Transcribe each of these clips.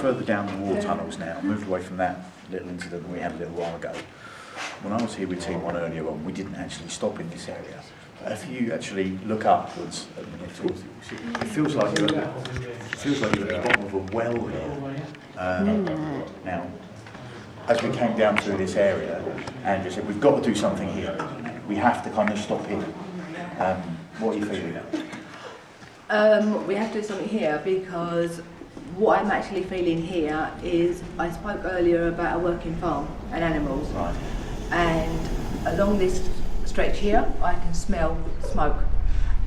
further down the war tunnels now. I moved away from that little incident we had a little while ago. When I was here with Team 1 earlier on, we didn't actually stop in this area. But if you actually look upwards, it feels like you're at the bottom of a well here. Now, as we came down through this area, Andrew said, we've got to do something here. We have to kind of stop here. What are you feeling? We have to do something here because what I'm actually feeling here is, I spoke earlier about a working farm and animals. Right. And along this stretch here, I can smell smoke.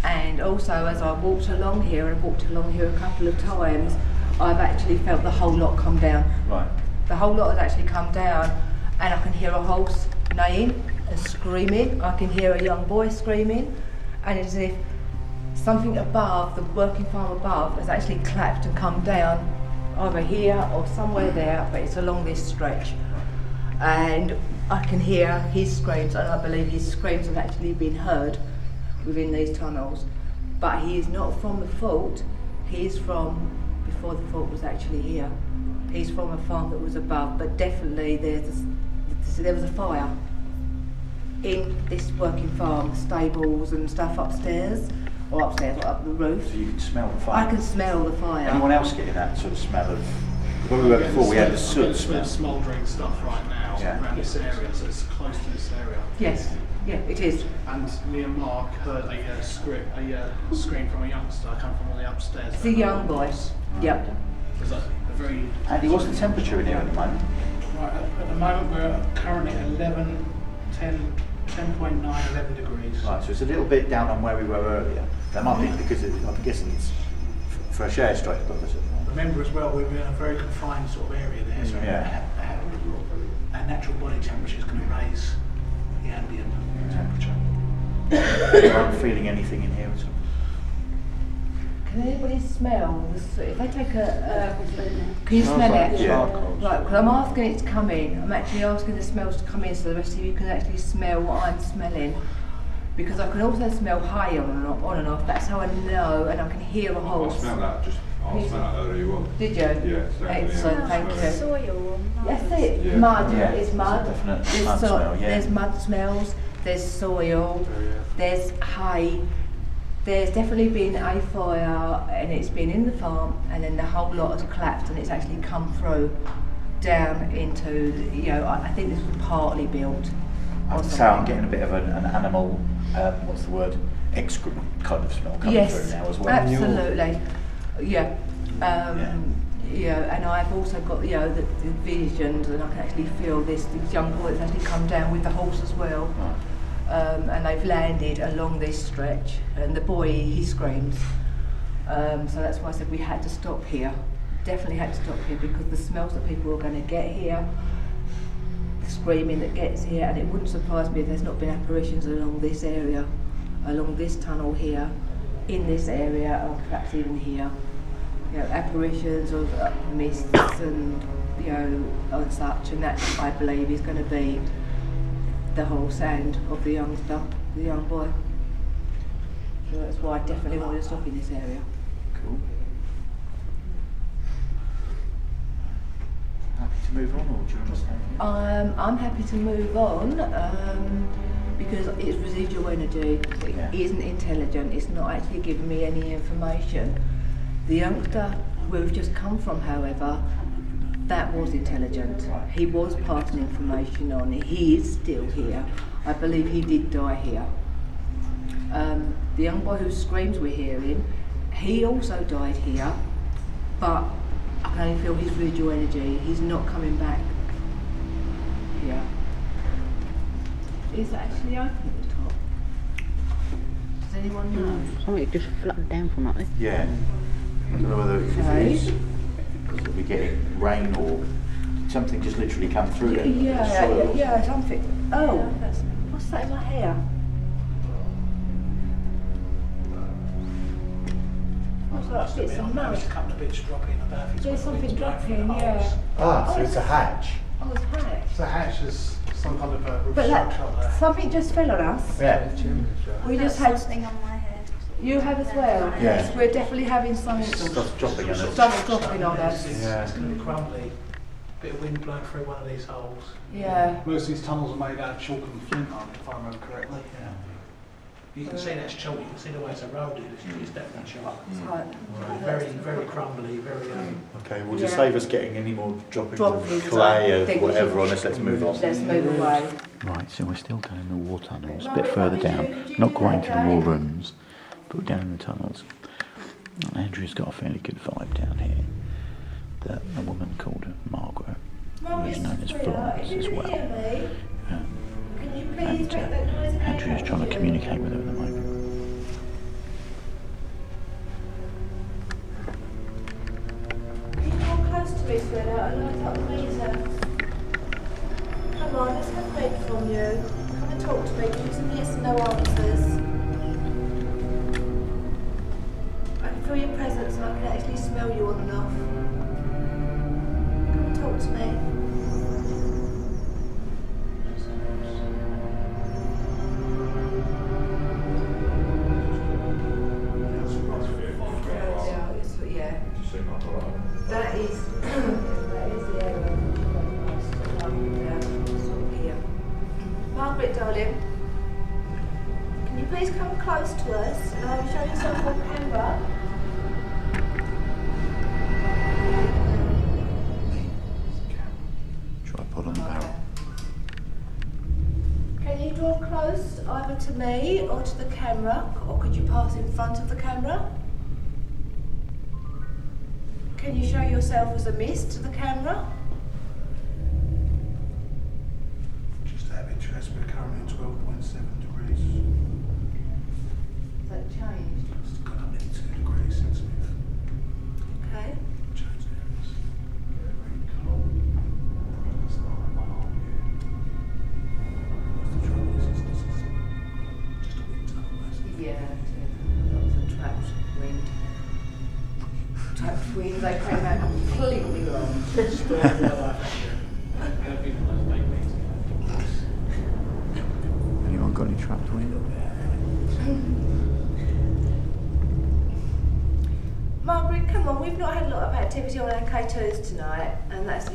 And also as I walked along here, and I've walked along here a couple of times, I've actually felt the whole lot come down. Right. The whole lot has actually come down, and I can hear a horse neighing and screaming. I can hear a young boy screaming, and it's as if something above, the working farm above, has actually clapped and come down, either here or somewhere there, but it's along this stretch. And I can hear his screams, and I believe his screams have actually been heard within these tunnels. But he is not from the fort, he is from before the fort was actually here. He's from a farm that was above, but definitely there was a fire in this working farm, stables and stuff upstairs, or upstairs, or up the roof. So you can smell the fire? I can smell the fire. Anyone else getting that sort of smell of... When we were before, we had the soot smell. There's smouldering stuff right now around this area, so it's close to this area. Yes, yeah, it is. And me and Mark heard a scream from a youngster come from the upstairs. It's a young boy. Yep. There's a very... Andy, what's the temperature in here at the moment? Right, at the moment we're currently at 10.9, 11 degrees. Right, so it's a little bit down on where we were earlier. That might be because I'm guessing it's fresh air straight above us at the moment. Remember as well, we're in a very confined sort of area there, so our natural body temperature is going to raise the ambient temperature. I'm feeling anything in here at all. Can anybody smell the soot? If I take a, can you smell it? Yeah. Right, because I'm asking it to come in. I'm actually asking the smells to come in so the rest of you can actually smell what I'm smelling. Because I can also smell hay on and off. That's how I know, and I can hear a horse. I smell that, I'll smell that earlier on. Did you? Yeah, excellent, thank you. Soil. That's it, Yeah. mud, Yeah, it's mud. it's a definite There's mud smell, yeah. There's mud smells, there's soil, there's hay. There's definitely been a fire, and it's been in the farm, and then the whole lot has collapsed, and it's actually come through down into, I think this was partly built. I have to say I'm getting a bit of an animal, what's the word, excrement kind of smell coming through now as well. Absolutely. Yeah. And I've also got the visions, and I can actually feel this young boy that's actually come down with the horse as well. Right. And they've landed along this stretch, and the boy, he screams. So that's why I said we had to stop here. Definitely had to stop here, because the smells that people are going to get here, the screaming that gets here, and it wouldn't surprise me if there's not been apparitions along this area, along this tunnel here, in this area, or perhaps even here. Apparitions of mists and and such, and that I believe is going to be the whole sound of the youngster, the young boy. So that's why I definitely wanted to stop in this area. Cool. Happy to move on, or do you understand? I'm happy to move on because it's residual energy. It isn't intelligent. It's not actually giving me any information. The youngster we've just come from, however, that was intelligent. He was passing information on. He is still here. I believe he did die here. The young boy whose screams we're hearing, he also died here, but I can only feel his residual energy. He's not coming back here. Is it actually open at the top? Does anyone know? Something just flooded down from up there. Yeah. I don't know whether it's because we're getting rain or something just literally come through there. Yeah, something. Oh, what's that in my hair? What's that? It's a mud. It's a couple of bits dropping about. There's something dropping, yeah. Ah, so it's a hatch. Oh, it's hatch. The hatch is some kind of a roof But structure up there. something just fell on us. Yeah. We just had. something on my head. You have as well? Yeah. Yes, we're definitely having something. Stuff's dropping on us. Stuff's dropping on us. Yeah. It's going to be crumbly. Bit of wind blowing through one of these holes. Yeah. Most of these tunnels are made out of chalk and flint, aren't they, if I remember correctly? Yeah. You can see that's chalk, you can see the way it's eroded, it's definitely chalk. Right. Very, very crumbly, very... Okay, well, to Yeah. save us getting any more droppings Droppings, of clay I or think we whatever should- on us, let's move on. Let's move away. Right, so we're still down in the war tunnels, a bit further down, not quite into the war rooms, but we're down in the tunnels. And Andrew's got a fairly good vibe down here. That a woman called Margaret, who is known as Florence as well. Can you please And make that noise again? Andrew's trying to communicate with her at the moment. Can you come close to me, sweetheart, and light up the meter? Come on, let's have a read from you. Come and talk to me. Give me some yes and no answers. I can feel your presence and I can actually smell you on and off. Come and talk to me. Yeah. That is the area. Here. Margaret, darling, can you please come close to us and I will show you something on camera? Tripod on the barrel. Can you draw close either to me or to the camera, or could you pass in front of the camera? Can you show yourself as a mist to the camera? Just out of interest, we're currently at 12.7 degrees. Has that changed? It's gone up nearly 2 degrees since we've Okay. changed areas. Very cold. It's not like my whole year. The trouble is, this is just a wind tunnel, basically. Yeah, lots of trapped wind. Trapped wind, they came out completely wrong. Anyone got any trapped wind? Margaret, come on, we've not had a lot of activity on our K2s tonight, and that's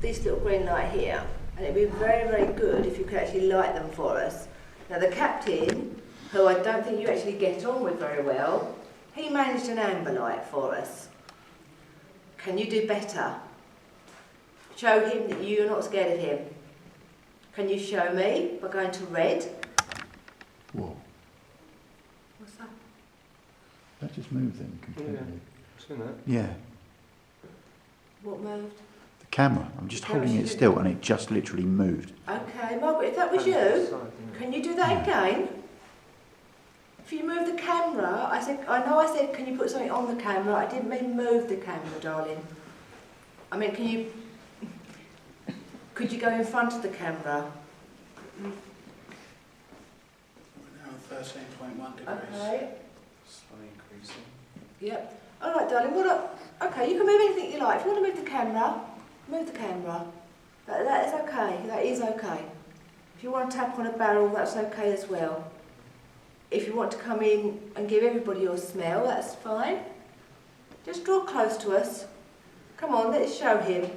this little green light here. And it'd be very, very good if you could actually light them for us. Now the captain, who I don't think you actually get on with very well, he managed an amber light for us. Can you do better? Show him that you're not scared of him. Can you show me by going to red? Whoa, What's that? that just moved then completely. Seen that? Yeah, What moved? the camera, I'm just holding it still and it just literally moved. Okay, Margaret, if that was you, can you do that again? If you move the camera, I said, can you put something on the camera? I didn't mean move the camera, darling. I mean, could you go in front of the camera? We're now at 13.1 degrees. Okay. Slowly increasing. Yep. All right, darling. Okay, you can move anything you like. If you want to move the camera, move the camera. That is okay. That is okay. If you want to tap on a barrel, that's okay as well. If you want to come in and give everybody your smell, that's fine. Just draw close to us. Come on, let's show him.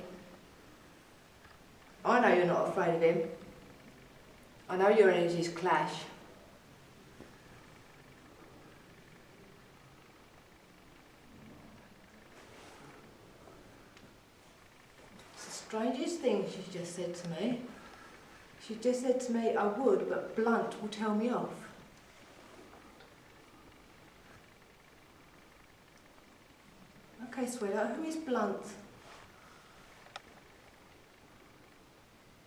I know you're not afraid of him. I know your energies clash. It's the strangest thing she's just said to me. She just said to me, I would, but blunt will tell me off. Okay, sweetheart, who is blunt?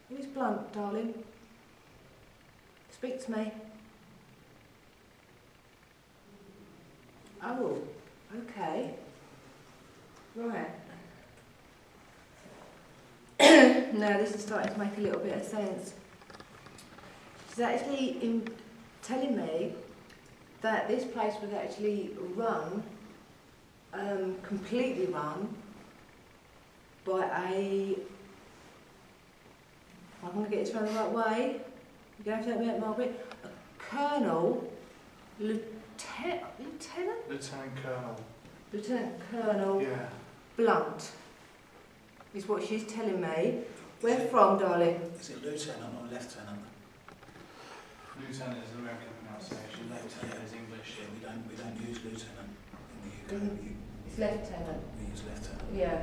Who is blunt, darling? Speak to me. Oh, okay. Right. Now this is starting to make a little bit of sense. She's actually telling me that this place was actually run, completely run, by I'm going to get this round the right way. You're going to have to help me out, Margaret. A Colonel Lieutenant? Lieutenant Colonel. Lieutenant Colonel Yeah. Blunt is what she's telling me. Where from, darling? Is it lieutenant or lieutenant? Lieutenant is American pronunciation, lieutenant is English. Yeah, we don't use lieutenant in the UK. It's lieutenant. We use lieutenant. Yeah.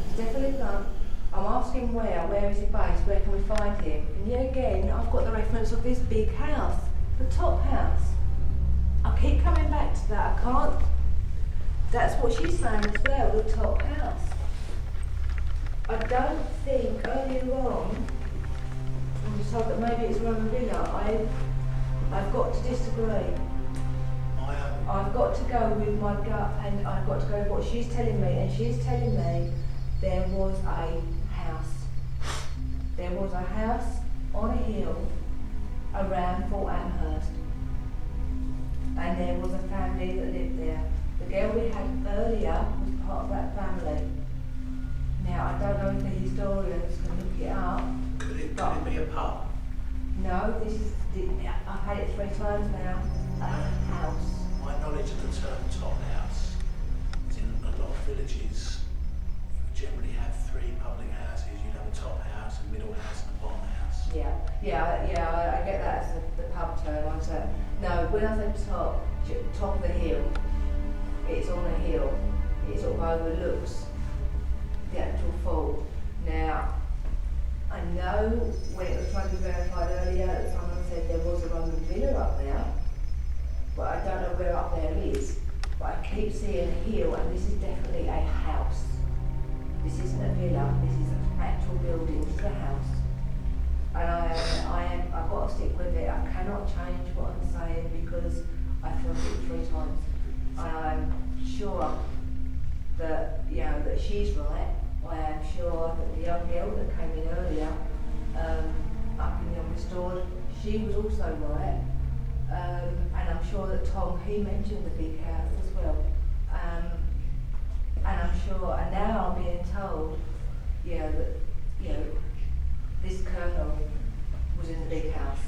It's definitely Blunt. I'm asking where is he based, where can we find him? And yet again, I've got the reference of this big house, the top house. I keep coming back to that, I can't. That's what she's saying as well, the top house. I don't think earlier on, I was told that maybe it's Roman Villa. I've got to disagree. I've got to go with my gut and I've got to go with what she's telling me, and she's telling me there was a house. There was a house on a hill around Fort Amherst, and there was a family that lived there. The girl we had earlier was part of that family. Now, I don't know if the historians can look it up. Could it be a pub? No, this is, I've had it 3 times now, a house. My knowledge of the term top house is in a lot of villages. You would generally have 3 public houses. You'd have a top house, a middle house, and a bottom house. Yeah, I get that as the pub term. I say, no, when I say top of the hill, it's on the hill. It sort of overlooks the actual fort. Now, I know when it was trying to be verified earlier that someone said there was a Roman villa up there, but I don't know where up there is. But I keep seeing a hill, and this is definitely a house. This isn't a villa, this is an actual building, this is a house. And I've got to stick with it. I cannot change what I'm saying because I felt it 3 times. And I'm sure that, that she's right. I am sure that the young girl that came in earlier, up in the young restored, she was also right. And I'm sure that Tom, he mentioned the big house as well. And I'm sure, and now I'm being told, that, this colonel was in the big house.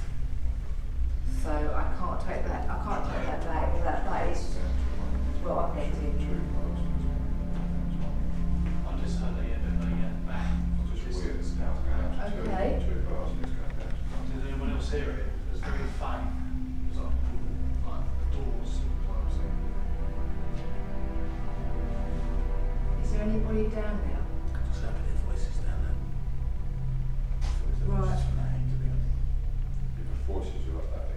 So I can't take that back. That is what I'm getting. I just heard that you had a back. Okay. Did anyone else hear it? It was very faint. It was like doors. Is there anybody down there? Just having their voices down there. Right. The voices are like that,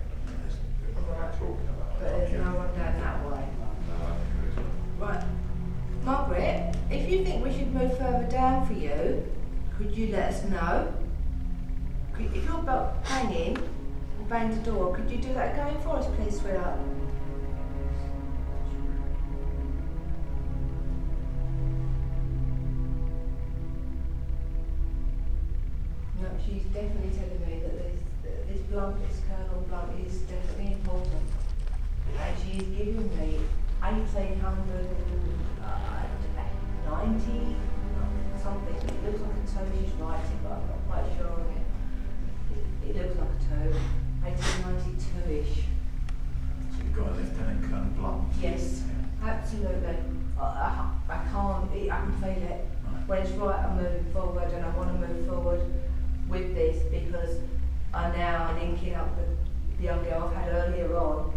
they're talking about. But there's no one down that way. Right. Margaret, if you think we should move further down for you, could you let us know? If you're about banging, bang the door, could you do that again for us, please, sweetheart? No, she's definitely telling me that this Colonel Blunt is definitely important. And she's giving me 1890 something. It looks like a 2 she's writing, but I'm not quite sure on it. It looks like a 2. 1892-ish. So you've got a Lieutenant Colonel Blunt? Yes, absolutely. I can't, I can feel it. Right. When it's right, I'm moving forward, and I want to move forward with this because I'm now linking up with the young girl I've had earlier on.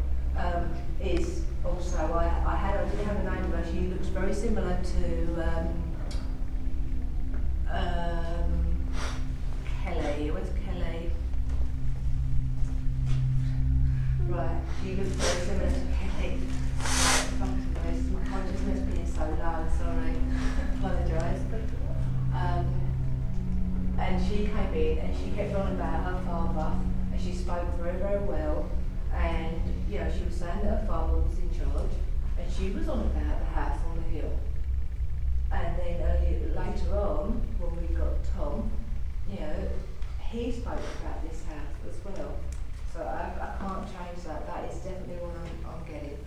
Is also, I didn't have a name, but she looks very similar to Kelly. Where's Kelly? Right, she looks very similar to Kelly. My consciousness being so low, sorry. Apologise. And she came in and she kept on about her father, and she spoke very, very well. And she was saying that her father was in charge, and she was on about the house on the hill. And then later on, when we got Tom, he spoke about this house as well. So I can't change that. That is definitely what I'm getting.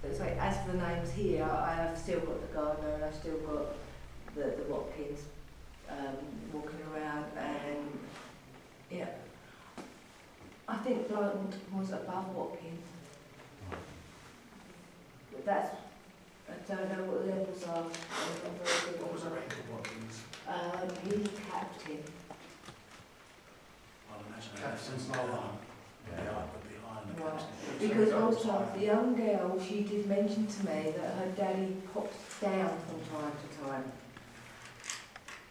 So as for the names here, I have still got the gardener, and I've still got the Watkins walking around, and Yeah. I think Blunt was above Watkins. But that's, I don't know what the levels are. What was the rank of Watkins? He's captain. I'll imagine Captain's that's- lower. Yeah, I would be higher than the Right. captain. Because also the young girl, she did mention to me that her daddy pops down from time to time.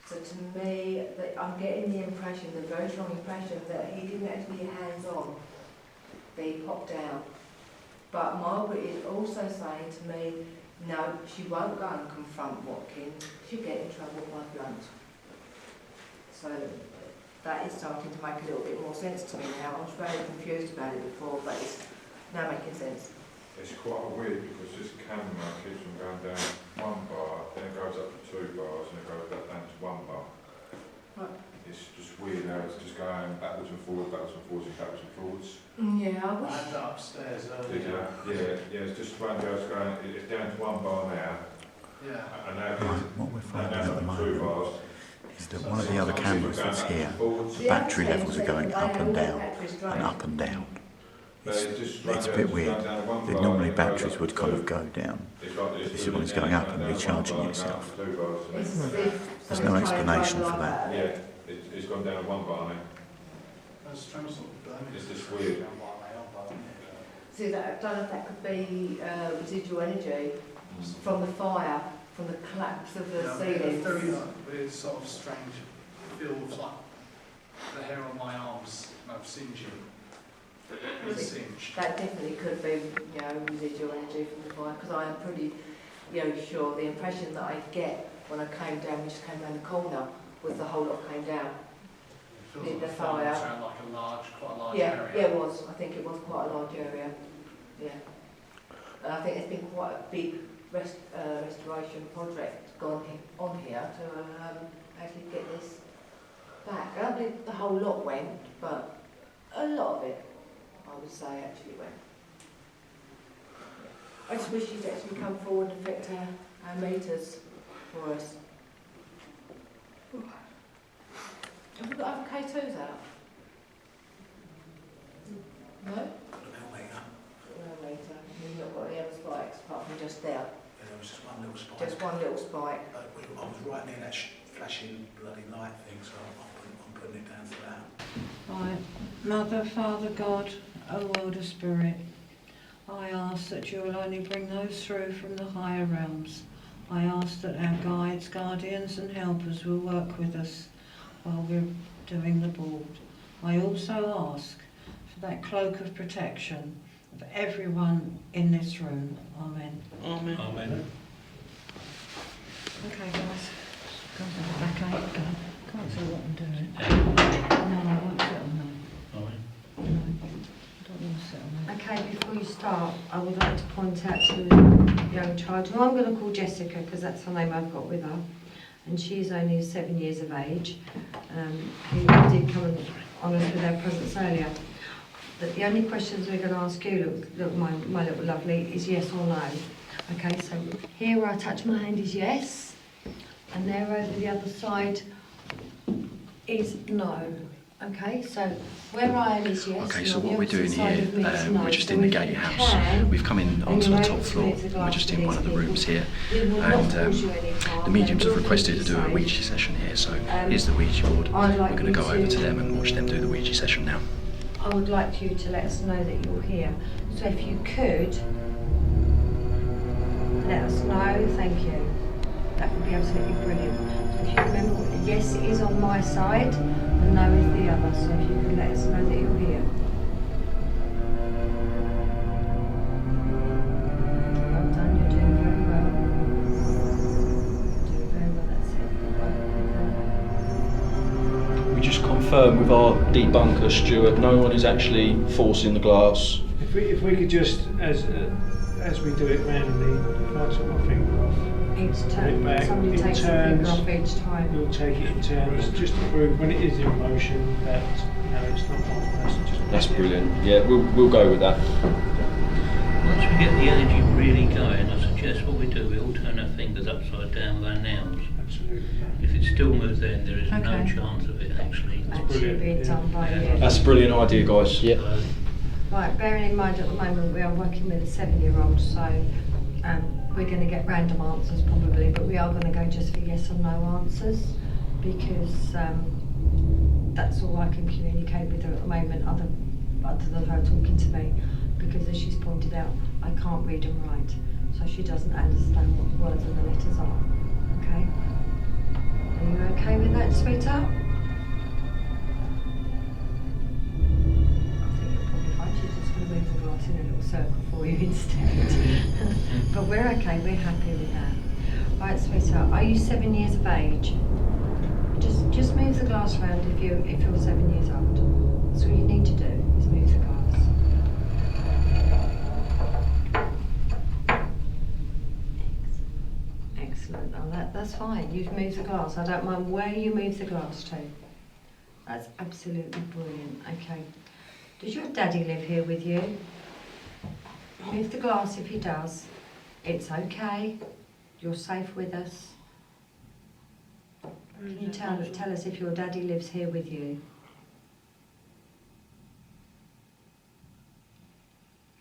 So to me, that I'm getting the impression, the very strong impression, that he didn't actually hands-on, that he popped down. But Margaret is also saying to me, no, she won't go and confront Watkins, she'll get in trouble by Blunt. So that is starting to make a little bit more sense to me now. I was very confused about it before, but it's now making sense. It's quite weird because this camera keeps on going down one bar, then it goes up to 2 bars, and it goes back down to 1 bar. Right. It's just weird how it's just going backwards and forwards, backwards and forwards, and backwards and forwards. Yeah, I I wish. had that upstairs Did you? earlier. Yeah, it's just one goes going, it's down to 1 bar now, Yeah. and now Right, what we're now finding it's at the up to 2 moment bars. is that one of the other cameras that's here, Forwards. the battery levels are going up and down and up and down. But it's just It's a bit weird. Normally batteries would kind of go down, but this is when it's going up and recharging itself. It's as if There's no explanation for that. Yeah, it's gone down 1 bar now. That's strange sort of burning. It's just weird. See, that, I don't know if that could be residual energy from the fire, from the collapse of the ceiling. Very weird, sort of strange. Feels like the hair on my arms, I've singeing. It's singed. That definitely could be, residual energy from the fire, because I am pretty, sure the impression that I get when I came down, we just came round the corner, was the whole lot came down. It feels The like the fire. fire sound like quite a large Yeah, area. yeah, it was. I think it was quite a large area. Yeah. And I think there's been quite a big restoration project on here to actually get this back. I don't think the whole lot went, but a lot of it, I would say, actually went. I just wish you'd actually come forward and fit our meters for us. Have we got other K2s out? No? Got an elevator. No later. We've not got any other spikes apart from just there. Yeah, there was just one little spike. Just one little spike. I was right near that flashing bloody light thing, so I'm putting it down to that. Right. Mother, Father, God, O world of spirit, I ask that you will only bring those through from the higher realms. I ask that our guides, guardians and helpers will work with us while we're doing the board. I also ask for that cloak of protection of everyone in this room. Amen. Amen. Amen. Okay, guys. Can't have a backache. Can't see what I'm doing. No, I won't sit on that. No, I don't want to sit on that. Okay, before you start, I would like to point out to the young child, who I'm going to call Jessica because that's the name I've got with her, and she's only 7 years of age, who did come and honour us with their presence earlier. But the only questions we're going to ask you, look, my little lovely, is yes or no. Okay, so here where I touch my hand is yes, and there over the other side is no. Okay, so where I am is yes. Okay, and so on the what we're doing opposite side here, of me is no. we're just So in the if you gatehouse. can, We've come in then onto you're the able top to floor. meet a glass We're just in with one of the these rooms people. here. It will not And cause you any harm. the mediums They have will requested keep to you do a safe. Ouija session here, so here's the Ouija board. I'd like We're going to you go over to to- them and watch them do the Ouija session now. I would like you to let us know that you're here. So if you could, let us know, thank you. That would be absolutely brilliant. So if you remember, yes is on my side, and no is the other. So if you could let us know that you're here. Well done, you're doing very well. You're doing very well, that's it. We just confirm with our debunker, Stuart, no one is actually forcing the glass. If we could just, as we do it randomly, if I took my finger off, Each put it turn, back, somebody in takes a finger turns, off each time. we'll take it in turns, just to prove when it is in motion that no, it's not one person. Just That's brilliant. Yeah, we'll go with that. Once we get the energy really going, I suggest what we do, we all turn our fingers upside down with our nails. Absolutely. If it still moves then, there is no Okay. chance of it actually actually being done by you. That's a brilliant idea, guys. Yeah. Right, bearing in mind at the moment we are working with a 7-year-old, so we're going to get random answers probably, but we are going to go just for yes or no answers, because that's all I can communicate with her at the moment, other than her talking to me, because as she's pointed out, I can't read and write, so she doesn't understand what the words and the letters are. Okay? Are you okay with that, sweetheart? She's just going to move the glass in a little circle for you instead. But we're okay, we're happy with that. Right, sweetheart, are you 7 years of age? Just move the glass round if you're 7 years old. That's all you need to do, is move the glass. Excellent. Oh, that's fine. You've moved the glass. I don't mind where you move the glass to. That's absolutely brilliant. Okay. Does your daddy live here with you? Move the glass if he does. It's okay. You're safe with us. Can you tell us if your daddy lives here with you?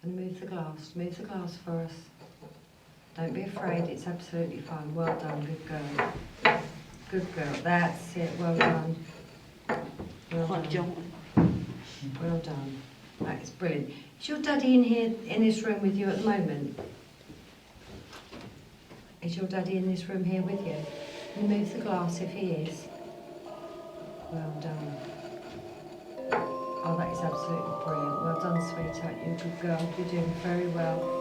And move the glass. Move the glass for us. Don't be afraid. It's absolutely fine. Well done. Good girl. Good girl. That's it. Well done. Well done. Well done. That is brilliant. Is your daddy in here, in this room with you at the moment? Is your daddy in this room here with you? Can you move the glass if he is? Well done. Oh, that is absolutely brilliant. Well done, sweetheart. You're a good girl. You're doing very well.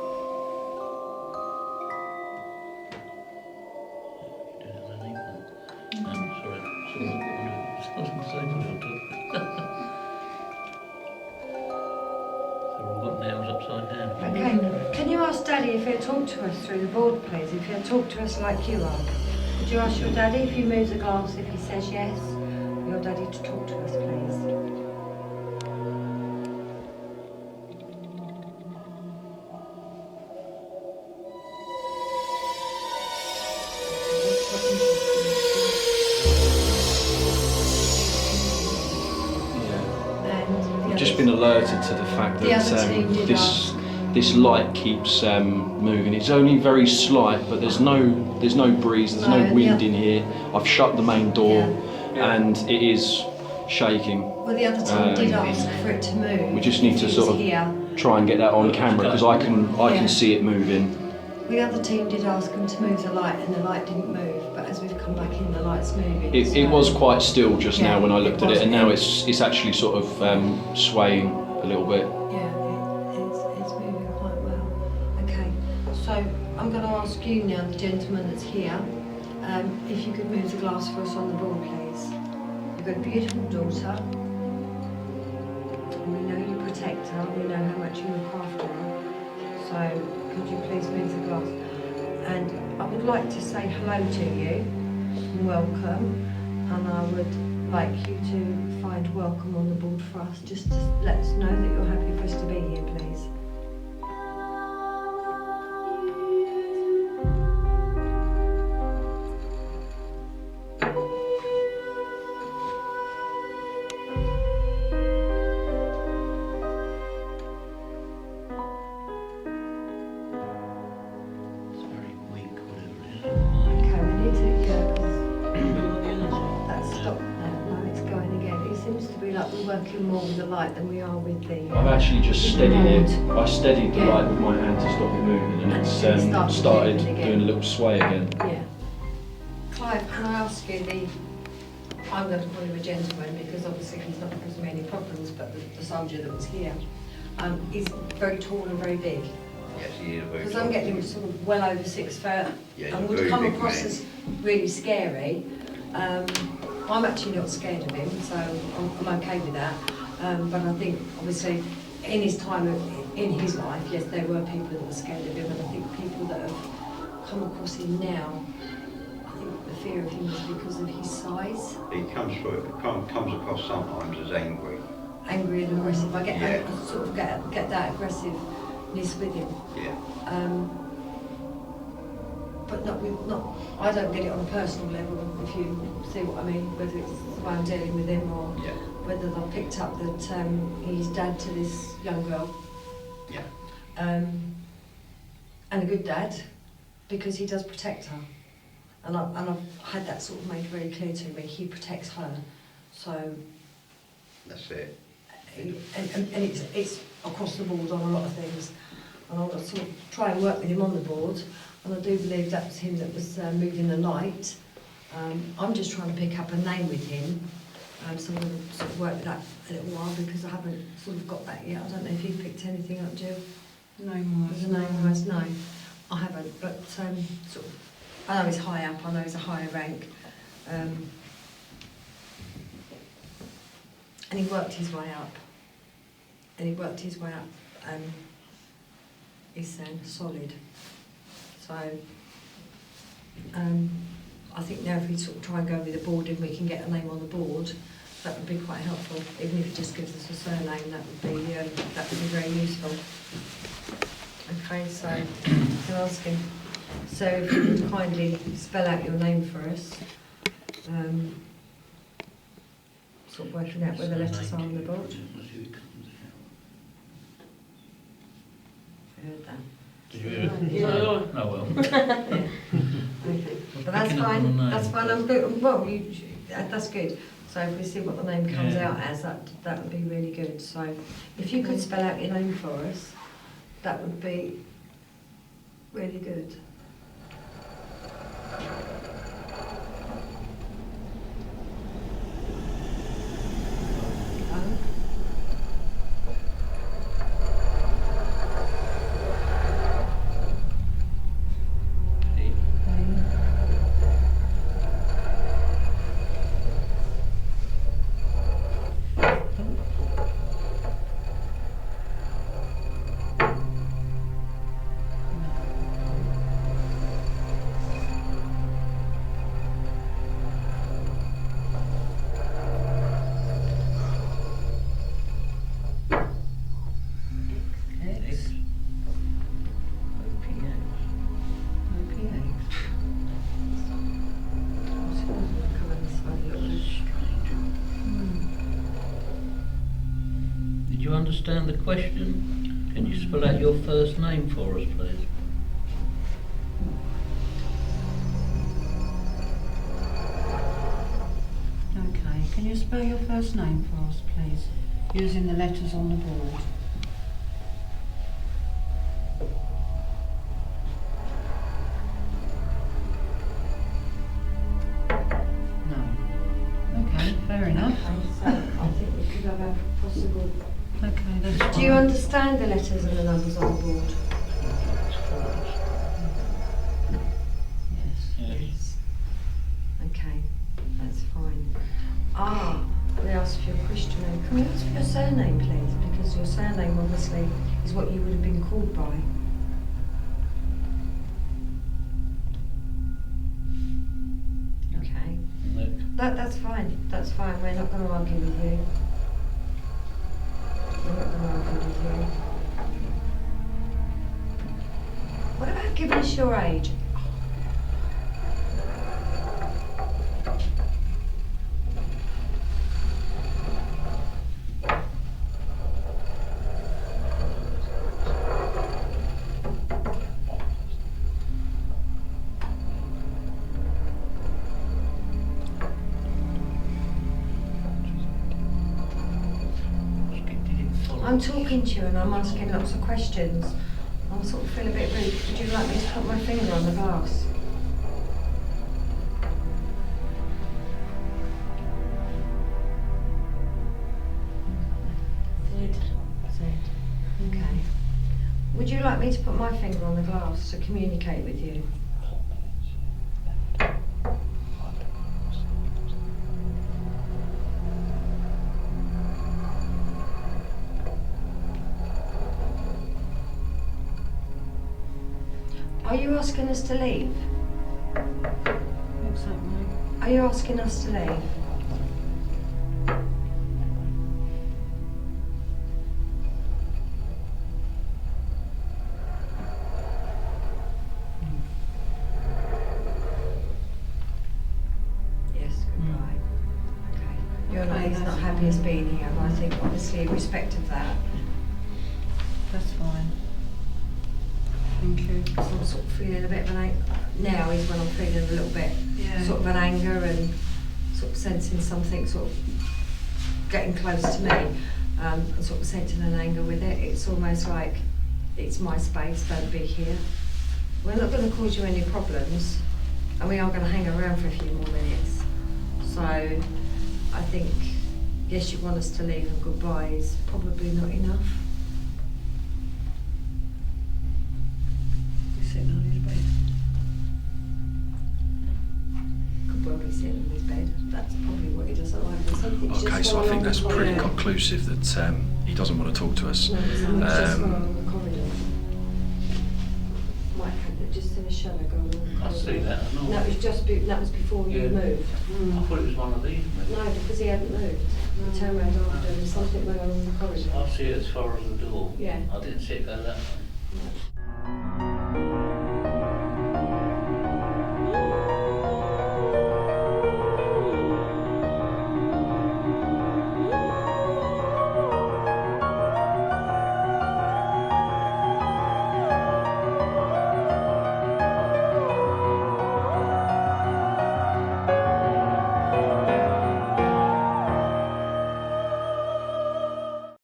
Okay, can you ask Daddy if he'll talk to us through the board, please? If he'll talk to us like you are. Would you ask your Daddy if you move the glass, if he says yes, your Daddy to talk to us, please? I've just been alerted to the fact that this light keeps moving. It's only very slight, but there's no breeze, there's no wind in here. I've shut the main door, and it is shaking. Well, the other team did ask for it to move. We just need to sort of try and get that on camera, because I can see it moving. The other team did ask them to move the light, and the light didn't move. But as we've come back in, the light's moving. It was quite still just now when I looked at it, and now it's actually sort of swaying a little bit. Yeah, it's moving quite well. Okay, so I'm going to ask you now, the gentleman that's here, if you could move the glass for us on the board, please. You've got a beautiful daughter. We know you protect her. We know how much you look after her. So could you please move the glass? And I would like to say hello to you and welcome. And I would like you to find welcome on the board for us, just to let us know that you're happy for us to be here, please. Working more with the light than we are with the... I've actually just steadied it. I steadied the light with my hand to stop it moving, and it's started doing a little sway again. Yeah. Clive, can I ask you I'm going to call him a gentleman because obviously he's not causing me any problems, but the soldier that was here, he's very tall and very big. Yes, he is very Because tall. I'm getting him sort of well over 6 foot, Yeah, and would come across as really scary. I'm actually not scared of him, so I'm okay with that. But I think, obviously, in his time, in his life, yes, there were people that were scared of him, and I think people that have come across him now, I think the fear of him is because of his size. He comes across sometimes as angry. Angry and aggressive. I sort of get that aggressiveness with him. Yeah. but not. I don't get it on a personal level. If you see what I mean, whether it's the way I'm dealing with him or whether I've picked up that he's dad to this young girl. Yeah. And a good dad, because he does protect her. And I've had that sort of made very clear to me. He protects her, so. That's it. And it's across the board on a lot of things. And I'll sort of try and work with him on the board. And I do believe that was him that was moving the light. I'm just trying to pick up a name with him. So I'm going to sort of work with that a little while because I haven't sort of got that yet. I don't know if you've picked anything up, Jill. Name-wise? Name-wise, no. I haven't, but sort of, I know he's high up, I know he's a higher rank. And he worked his way up. He's solid. So, I think now if we sort of try and go with the board and we can get a name on the board, that would be quite helpful. Even if it just gives us a surname, that would be very useful. Okay, so I can ask him. So if you would kindly spell out your name for us. Sort of working out where the letters are on the board. I heard that. Did you hear it? Yeah. Oh well. Yeah. Okay. But that's fine. That's fine. I'm good. Well, that's good. So if we see what the name comes out as, that would be really good. So if you could spell out your name for us, that would be really good. Did you understand the question? Can you spell out your first name for us, please? Okay, can you spell your first name for us, please, using the letters on the board? No. Okay, fair enough. Okay, so I think we could have a possible. Okay, that's fine. Do you understand the letters and the numbers on the board? Yes. Okay, that's fine. We asked for your Christian name. Can we ask for your surname, please? Because your surname obviously is what you would have been called by. Okay. That's fine. That's fine. We're not going to argue with you. We're not going to argue with you. What about giving us your age? I'm talking to you and I'm asking lots of questions. I sort of feel a bit rude. Would you like me to put my finger on the glass? Z. Okay. Would you like me to put my finger on the glass to communicate with you? Are you asking us to leave? What's that, Mike? Are you asking us to leave? he's not happiest being here, and I think obviously in respect of that, That's fine. Thank you. so I'm sort of feeling a bit of an now is when I'm feeling a little bit Yeah. sort of an anger and sort of sensing something sort of getting close to me, and sort of sensing an anger with it. It's almost like it's my space, don't be here. We're not going to cause you any problems, and we are going to hang around for a few more minutes. So I think, yes, you want us to leave and goodbye is probably not enough. He's sitting on his bed. Could well be sitting on his bed. That's probably what he doesn't like. But something's Okay, just so I gone think on that's the pretty corridor. conclusive that he doesn't want to talk to us. No, something's just gone Um, on the corridor. Mike had just seen a shadow go along the corridor. I see that, I know. That was just that was before you Yeah. moved. I thought it was one of these. No, because he hadn't moved. He turned around after and something went on in the corridor. I see it as far as the door. Yeah. I didn't see it go that way.